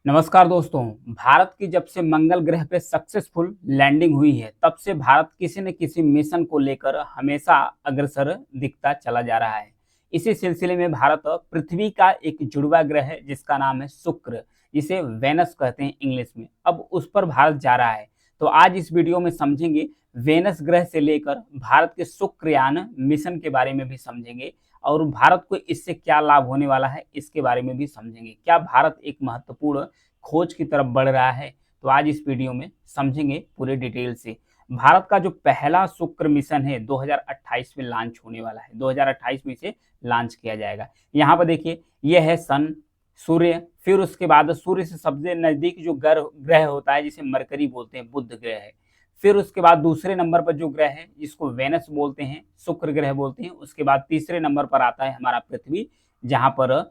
नमस्कार दोस्तों। भारत की जब से मंगल ग्रह पे सक्सेसफुल लैंडिंग हुई है तब से भारत किसी न किसी मिशन को लेकर हमेशा अग्रसर दिखता चला जा रहा है। इसी सिलसिले में भारत पृथ्वी का एक जुड़वा ग्रह है जिसका नाम है शुक्र, जिसे वेनस कहते हैं इंग्लिश में। अब उस पर भारत जा रहा है। तो आज इस वीडियो में समझेंगे वेनस ग्रह से लेकर भारत के शुक्रयान मिशन के बारे में भी समझेंगे और भारत को इससे क्या लाभ होने वाला है इसके बारे में भी समझेंगे। क्या भारत एक महत्वपूर्ण खोज की तरफ बढ़ रहा है? तो आज इस वीडियो में समझेंगे पूरे डिटेल से। भारत का जो पहला शुक्र मिशन है 2028 में लॉन्च होने वाला है। 2028 में इसे लॉन्च किया जाएगा। यहाँ पर देखिए, यह है सन, सूर्य, फिर उसके बाद सूर्य से सबसे नजदीक जो ग्रह होता है जिसे मरकरी बोलते हैं, बुध ग्रह है। फिर उसके बाद दूसरे नंबर पर जो ग्रह है जिसको वेनस बोलते हैं, शुक्र ग्रह बोलते हैं। उसके बाद तीसरे नंबर पर आता है हमारा पृथ्वी, जहां पर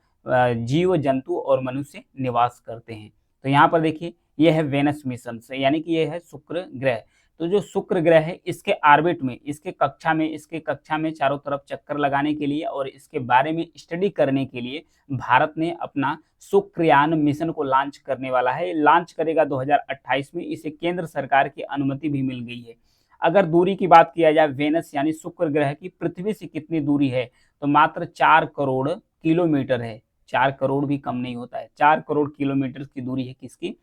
जीव जंतु और मनुष्य निवास करते हैं। तो यहाँ पर देखिए, यह है वेनस मिशन से, यानी कि यह है शुक्र ग्रह। तो जो शुक्र ग्रह है इसके ऑर्बिट में, इसके कक्षा में चारों तरफ चक्कर लगाने के लिए और इसके बारे में स्टडी करने के लिए भारत ने अपना शुक्रयान मिशन को लॉन्च करने वाला है। लॉन्च करेगा 2028 में। इसे केंद्र सरकार की अनुमति भी मिल गई है। अगर दूरी की बात किया जाए, वेनस यानी शुक्र ग्रह की पृथ्वी से कितनी दूरी है, तो मात्र 4 करोड़ किलोमीटर है। 4 करोड़ भी कम नहीं होता है। 4 करोड़ किलोमीटर की दूरी है किसकी?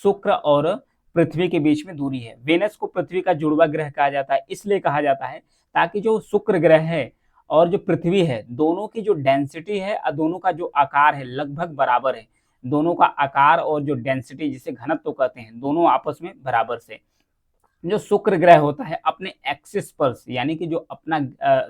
शुक्र और पृथ्वी के बीच में दूरी है। वेनस को पृथ्वी का जुड़वा ग्रह कहा जाता है, इसलिए कहा जाता है ताकि जो शुक्र ग्रह है और जो पृथ्वी है, दोनों की जो डेंसिटी है और दोनों का जो आकार है लगभग बराबर है। दोनों का आकार और जो डेंसिटी, जिसे घनत्व कहते हैं, दोनों आपस में बराबर से। जो शुक्र ग्रह होता है अपने एक्सिस पर, यानी कि जो अपना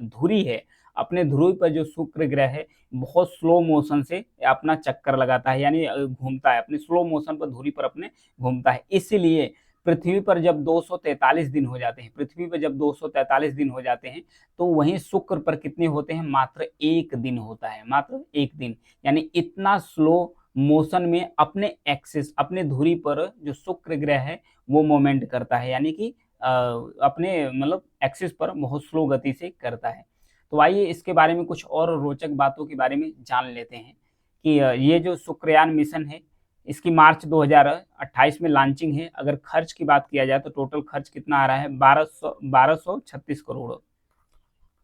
धुरी है, अपने ध्रुव पर जो शुक्र ग्रह है बहुत स्लो मोशन से अपना चक्कर लगाता है, यानी घूमता है, अपने स्लो मोशन पर धुरी पर अपने घूमता है। इसीलिए पृथ्वी पर जब 243 दिन हो जाते हैं, पृथ्वी पर जब 243 दिन हो जाते हैं, तो वहीं शुक्र पर कितने होते हैं? मात्र 1 दिन होता है, मात्र 1 दिन। यानी इतना स्लो मोशन में अपने एक्सिस, अपने धुरी पर जो शुक्र ग्रह है वो मूवमेंट करता है, यानी कि अपने मतलब एक्सिस पर बहुत स्लो गति से करता है। तो आइए इसके बारे में कुछ और रोचक बातों के बारे में जान लेते हैं कि ये जो शुक्रयान मिशन है इसकी मार्च 2028 में लॉन्चिंग है। अगर खर्च की बात किया जाए तो टोटल खर्च कितना आ रहा है? 1236 करोड़,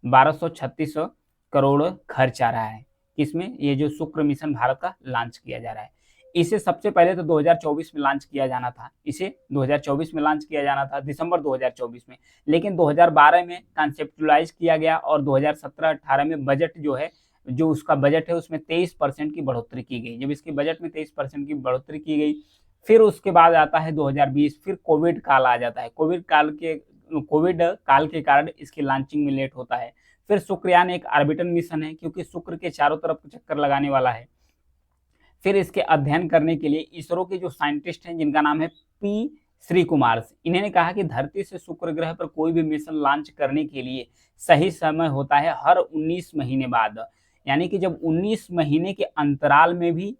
1236 करोड़ खर्च आ रहा है। किसमें? ये जो शुक्र मिशन भारत का लॉन्च किया जा रहा है। इसे सबसे पहले तो 2024 में लॉन्च किया जाना था, इसे 2024 में लॉन्च किया जाना था, दिसंबर 2024 में। लेकिन 2012 में कॉन्सेप्चुलाइज किया गया और 2017-18 में बजट जो है, जो उसका बजट है उसमें 23% की बढ़ोतरी की गई। जब इसकी बजट में 23% की बढ़ोतरी की गई, फिर उसके बाद आता है 2020, फिर कोविड काल आ जाता है। कोविड काल के कारण इसकी लॉन्चिंग में लेट होता है। फिर शुक्रयान एक ऑर्बिटल मिशन है क्योंकि शुक्र के चारों तरफ चक्कर लगाने वाला है। फिर इसके अध्ययन करने के लिए इसरो के जो साइंटिस्ट हैं जिनका नाम है पी श्री कुमार, इन्होंने कहा कि धरती से शुक्र ग्रह पर कोई भी मिशन लॉन्च करने के लिए सही समय होता है हर 19 महीने बाद। यानी कि जब 19 महीने के अंतराल में ही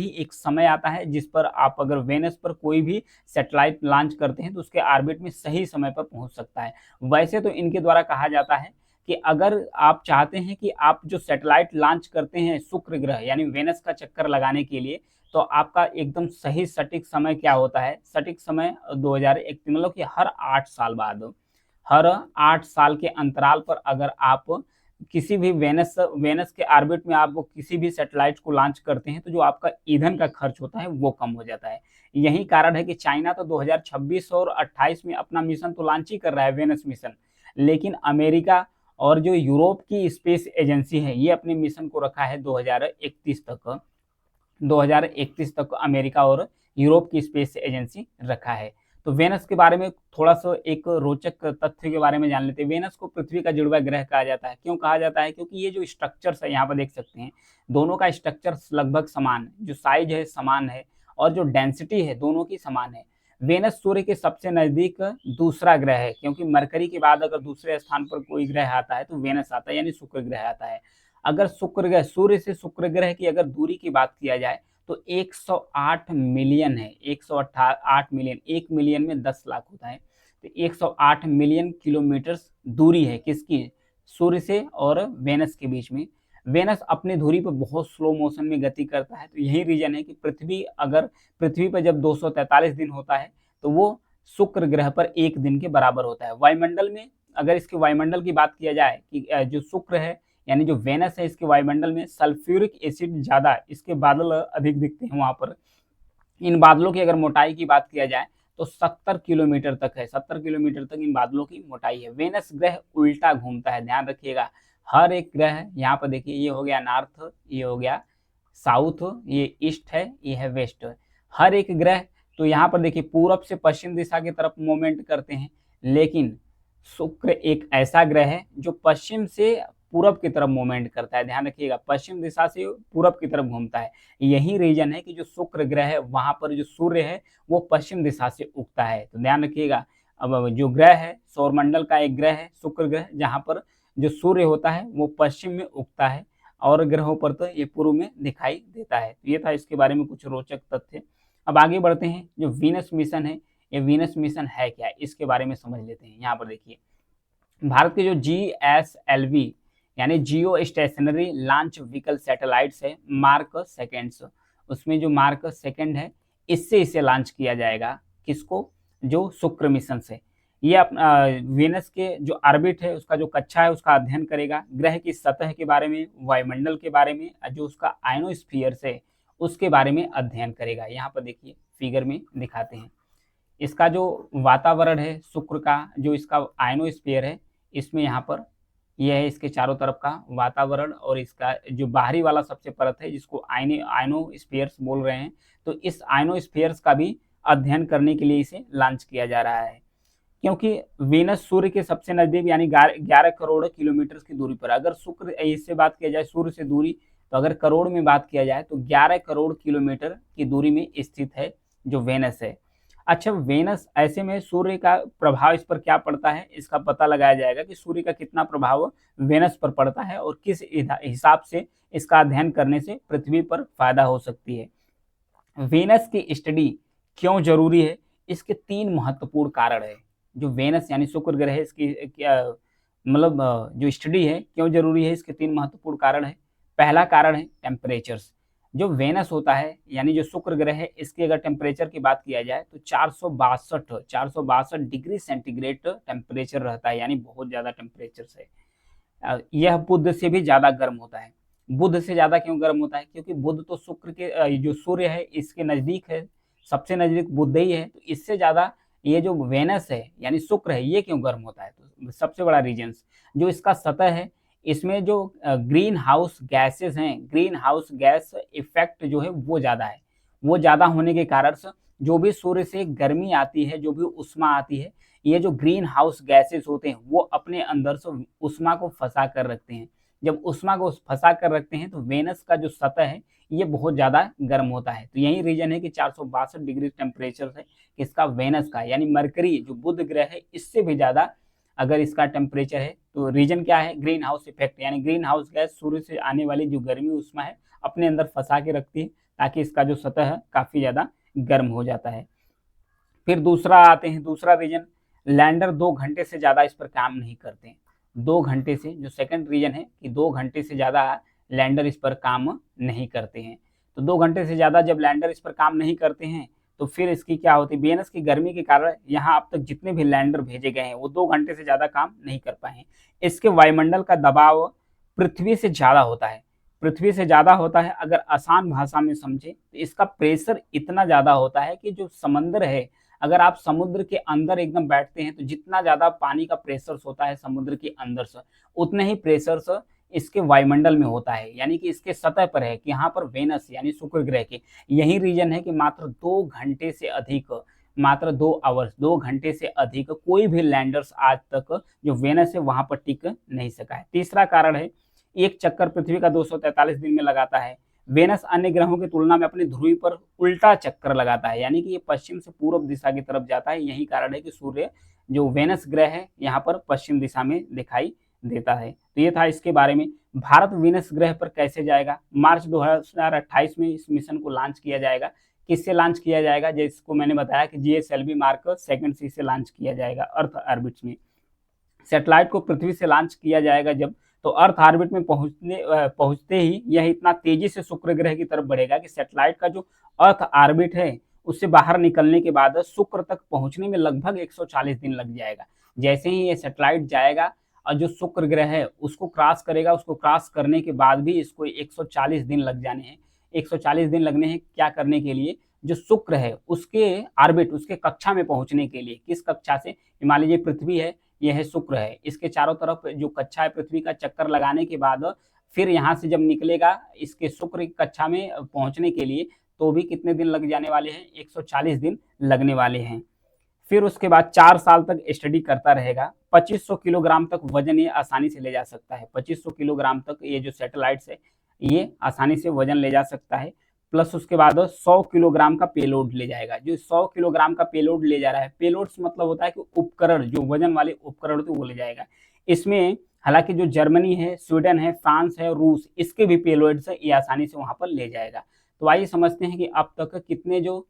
एक समय आता है जिस पर आप अगर वेनस पर कोई भी सैटेलाइट लॉन्च करते हैं तो उसके ऑर्बिट में सही समय पर पहुंच सकता है। वैसे तो इनके द्वारा कहा जाता है कि अगर आप चाहते हैं कि आप जो सैटेलाइट लॉन्च करते हैं शुक्र ग्रह यानी वेनस का चक्कर लगाने के लिए, तो आपका एकदम सही सटीक समय क्या होता है? सटीक समय 2001, मतलब कि हर 8 साल के अंतराल पर अगर आप किसी भी वेनस के ऑर्बिट में आप वो किसी भी सैटेलाइट को लॉन्च करते हैं तो जो आपका ईंधन का खर्च होता है वो कम हो जाता है। यही कारण है कि चाइना तो 2026 और 28 में अपना मिशन तो लॉन्च ही कर रहा है, वेनस मिशन, लेकिन अमेरिका और जो यूरोप की स्पेस एजेंसी है ये अपने मिशन को रखा है 2031 तक। 2031 तक अमेरिका और यूरोप की स्पेस एजेंसी रखा है। तो वेनस के बारे में थोड़ा सा एक रोचक तथ्य के बारे में जान लेते हैं। वेनस को पृथ्वी का जुड़वा ग्रह कहा जाता है। क्यों कहा जाता है? क्योंकि ये जो स्ट्रक्चर्स है यहाँ पर देख सकते हैं, दोनों का स्ट्रक्चर लगभग समान है, जो साइज है समान है और जो डेंसिटी है दोनों की समान है। वेनस सूर्य के सबसे नजदीक दूसरा ग्रह है, क्योंकि मरकरी के बाद अगर दूसरे स्थान पर कोई ग्रह आता है तो वेनस आता है, यानी शुक्र ग्रह आता है। अगर शुक्र ग्रह, सूर्य से शुक्र ग्रह की अगर दूरी की बात किया जाए तो 108 मिलियन है। 108 मिलियन, 1 मिलियन में 10 लाख होता है, तो 108 मिलियन किलोमीटर दूरी है किसकी? सूर्य से और वेनस के बीच में। वेनस अपनी धुरी पर बहुत स्लो मोशन में गति करता है। तो यही रीजन है कि पृथ्वी पर जब 243 दिन होता है तो वो शुक्र ग्रह पर 1 दिन के बराबर होता है। वायुमंडल में अगर इसके वायुमंडल की बात किया जाए कि जो शुक्र है यानी जो वेनस है, इसके वायुमंडल में सल्फ्यूरिक एसिड ज़्यादा, इसके बादल अधिक दिखते हैं वहाँ पर। इन बादलों की अगर मोटाई की बात किया जाए तो 70 किलोमीटर तक है, 70 किलोमीटर तक इन बादलों की मोटाई है। वेनस ग्रह उल्टा घूमता है, ध्यान रखिएगा। हर एक ग्रह यहाँ पर देखिए, ये हो गया नॉर्थ, ये हो गया साउथ, ये ईस्ट है, ये है वेस्ट। हर एक ग्रह तो यहाँ पर देखिए पूरब से पश्चिम दिशा की तरफ मूवमेंट करते हैं, लेकिन शुक्र एक ऐसा ग्रह है जो पश्चिम से पूरब की तरफ मूवमेंट करता है। ध्यान रखिएगा, पश्चिम दिशा से पूरब की तरफ घूमता है। यही रीजन है कि जो शुक्र ग्रह है वहां पर जो सूर्य है वो पश्चिम दिशा से उगता है। तो ध्यान रखिएगा, अब जो ग्रह है सौरमंडल का एक ग्रह है शुक्र ग्रह, जहां पर जो सूर्य होता है वो पश्चिम में उगता है और ग्रहों पर तो ये पूर्व में दिखाई देता है। तो ये था इसके बारे में कुछ रोचक तथ्य। अब आगे बढ़ते हैं, जो वीनस मिशन है, ये वीनस मिशन है क्या, इसके बारे में समझ लेते हैं। यहाँ पर देखिए, भारत के जो GSLV यानी जियो स्टेशनरी लॉन्च व्हीकल सैटेलाइट्स है मार्क सेकेंड्स, उसमें जो मार्क सेकेंड है इससे इसे लॉन्च किया जाएगा। किसको? जो शुक्र मिशन से। ये वेनस के जो ऑर्बिट है उसका जो कक्षा है उसका अध्ययन करेगा, ग्रह की सतह के बारे में, वायुमंडल के बारे में, जो उसका आयनोस्फीयर है उसके बारे में अध्ययन करेगा। यहाँ पर देखिए फिगर में दिखाते हैं, इसका जो वातावरण है शुक्र का, जो इसका आयनोस्फीयर है, इसमें यहाँ पर यह है इसके चारों तरफ का वातावरण, और इसका जो बाहरी वाला सबसे परत है जिसको आयनोस्फीयर्स बोल रहे हैं, तो इस आयनोस्फीयर्स का भी अध्ययन करने के लिए इसे लॉन्च किया जा रहा है। क्योंकि वीनस सूर्य के सबसे नजदीक यानी 11 करोड़ किलोमीटर की दूरी पर, अगर शुक्र इससे बात किया जाए सूर्य से दूरी, तो अगर करोड़ में बात किया जाए तो 11 करोड़ किलोमीटर की दूरी में स्थित है जो वेनस है। अच्छा, वेनस ऐसे में सूर्य का प्रभाव इस पर क्या पड़ता है, इसका पता लगाया जाएगा कि सूर्य का कितना प्रभाव वेनस पर पड़ता है और किस हिसाब से इसका अध्ययन करने से पृथ्वी पर फायदा हो सकती है। वेनस की स्टडी क्यों जरूरी है, इसके 3 महत्वपूर्ण कारण है। जो वेनस यानी शुक्र ग्रह है इसकी मतलब जो स्टडी है क्यों जरूरी है, इसके 3 महत्वपूर्ण कारण है। पहला कारण है टेम्परेचर्स। जो वेनस होता है यानी जो शुक्र ग्रह है, इसके अगर टेम्परेचर की बात किया जाए तो 462 डिग्री सेंटीग्रेड टेम्परेचर रहता है, यानी बहुत ज्यादा टेम्परेचर है। यह बुध से भी ज्यादा गर्म होता है। बुध से ज्यादा क्यों गर्म होता है? क्योंकि बुध तो शुक्र के जो सूर्य है इसके नजदीक है, सबसे नजदीक बुध ही है, तो इससे ज्यादा ये जो वेनस है यानी शुक्र है ये क्यों गर्म होता है? तो सबसे बड़ा रीजन जो इसका सतह है, इसमें जो ग्रीन हाउस गैसेस हैं, ग्रीन हाउस गैस इफेक्ट जो है वो ज़्यादा है। वो ज़्यादा होने के कारण से जो भी सूर्य से गर्मी आती है, जो भी उष्मा आती है, ये जो ग्रीन हाउस गैसेस होते हैं वो अपने अंदर से उष्मा को फंसा कर रखते हैं। जब उष्मा को फंसा कर रखते हैं तो वेनस का जो सतह है ये बहुत ज़्यादा गर्म होता है। तो यही रीजन है कि 462 डिग्री टेम्परेचर है इसका वेनस का, यानी मरकरी जो बुध ग्रह है इससे भी ज़्यादा अगर इसका टेम्परेचर है। तो रीजन क्या है? ग्रीन हाउस इफेक्ट, यानी ग्रीन हाउस गैस सूर्य से आने वाली जो गर्मी उष्मा है अपने अंदर फंसा के रखती है, ताकि इसका जो सतह है काफ़ी ज़्यादा गर्म हो जाता है। फिर दूसरा आते हैं, दूसरा रीजन, लैंडर 2 घंटे से ज़्यादा इस पर काम नहीं करते हैं। 2 घंटे से, जो सेकंड रीजन है कि 2 घंटे से ज़्यादा लैंडर इस पर काम नहीं करते हैं। तो 2 घंटे से ज़्यादा जब लैंडर इस पर काम नहीं करते हैं तो फिर इसकी क्या होती है? वेनस की गर्मी के कारण यहाँ अब तक जितने भी लैंडर भेजे गए हैं वो 2 घंटे से ज़्यादा काम नहीं कर पाए हैं। इसके वायुमंडल का दबाव पृथ्वी से ज़्यादा होता है, पृथ्वी से ज़्यादा होता है। अगर आसान भाषा में समझे तो इसका प्रेशर इतना ज़्यादा होता है कि जो समंदर है, अगर आप समुद्र के अंदर एकदम बैठते हैं तो जितना ज़्यादा पानी का प्रेशर होता है समुद्र के अंदर से, उतने ही प्रेशर इसके वायुमंडल में होता है, यानी कि इसके सतह पर है कि यहाँ पर वेनस यानी शुक्र ग्रह के। यही रीजन है कि मात्र 2 घंटे से अधिक, मात्र 2 आवर्स, 2 घंटे से अधिक कोई भी लैंडर्स आज तक जो वेनस है वहां पर टिक नहीं सका है। तीसरा कारण है, एक चक्कर पृथ्वी का 243 दिन में लगाता है। वेनस अन्य ग्रहों की तुलना में अपनी ध्रुवी पर उल्टा चक्कर लगाता है, यानी कि ये पश्चिम से पूर्व दिशा की तरफ जाता है। यही कारण है कि सूर्य जो वेनस ग्रह है यहाँ पर पश्चिम दिशा में दिखाई देता है। तो ये था इसके बारे में। भारत वीनस ग्रह पर कैसे जाएगा? मार्च 2028 में इस मिशन को लॉन्च किया जाएगा। किससे लॉन्च किया जाएगा? जिसको मैंने बताया कि GSLV मार्क सेकंड से लॉन्च किया जाएगा अर्थ ऑर्बिट में। सैटेलाइट को पृथ्वी से लॉन्च किया जाएगा जब, तो अर्थ ऑर्बिट में पहुंचते ही यह इतना तेजी से शुक्र ग्रह की तरफ बढ़ेगा कि सैटेलाइट का जो अर्थ ऑर्बिट है उससे बाहर निकलने के बाद शुक्र तक पहुंचने में लगभग 140 दिन लग जाएगा। जैसे ही ये सैटेलाइट जाएगा और जो शुक्र ग्रह है उसको क्रॉस करेगा, उसको क्रॉस करने के बाद भी इसको 140 दिन लग जाने हैं। 140 दिन लगने हैं क्या करने के लिए, जो शुक्र है उसके ऑर्बिट, उसके कक्षा में पहुंचने के लिए। किस कक्षा से, मान लीजिए पृथ्वी है, यह है शुक्र है, इसके चारों तरफ जो कक्षा है पृथ्वी का चक्कर लगाने के बाद फिर यहाँ से जब निकलेगा इसके शुक्र की कक्षा में पहुंचने के लिए, तो भी कितने दिन लग जाने वाले हैं, 140 दिन लगने वाले हैं। फिर उसके बाद 4 साल तक स्टडी करता रहेगा। 2500 किलोग्राम तक वजन ये आसानी से ले जा सकता है। 2500 किलोग्राम तक ये जो सैटेलाइट्स है ये आसानी से वजन ले जा सकता है। प्लस उसके बाद 100 किलोग्राम का पेलोड ले जाएगा। जो 100 किलोग्राम का पेलोड ले जा रहा है, पेलोड्स मतलब होता है कि उपकरण, जो वजन वाले उपकरण होते हैं वो ले जाएगा। इसमें हालांकि जो जर्मनी है, स्वीडन है, फ्रांस है, रूस, इसके भी पेलोड्स है, ये आसानी से वहां पर ले जाएगा। तो आइए समझते हैं कि अब तक कितने जो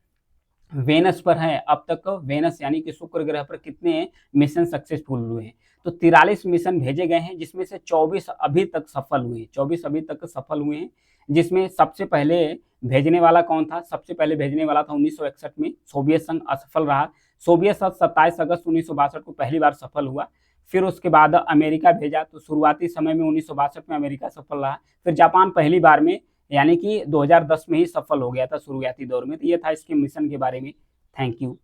वेनस पर है, अब तक वेनस यानी कि शुक्र ग्रह पर कितने मिशन सक्सेसफुल हुए हैं। तो 43 मिशन भेजे गए हैं, जिसमें से 24 अभी तक सफल हुए हैं। 24 अभी तक सफल हुए हैं, जिसमें सबसे पहले भेजने वाला कौन था, सबसे पहले भेजने वाला था 1961 में, सोवियत संघ असफल रहा। सोवियत संघ 27 अगस्त 1962 को पहली बार सफल हुआ। फिर उसके बाद अमेरिका भेजा, तो शुरुआती समय में 1962 में अमेरिका सफल रहा। फिर जापान पहली बार में यानी कि 2010 में ही सफल हो गया था शुरुआती दौर में। तो ये था इसके मिशन के बारे में। Thank you.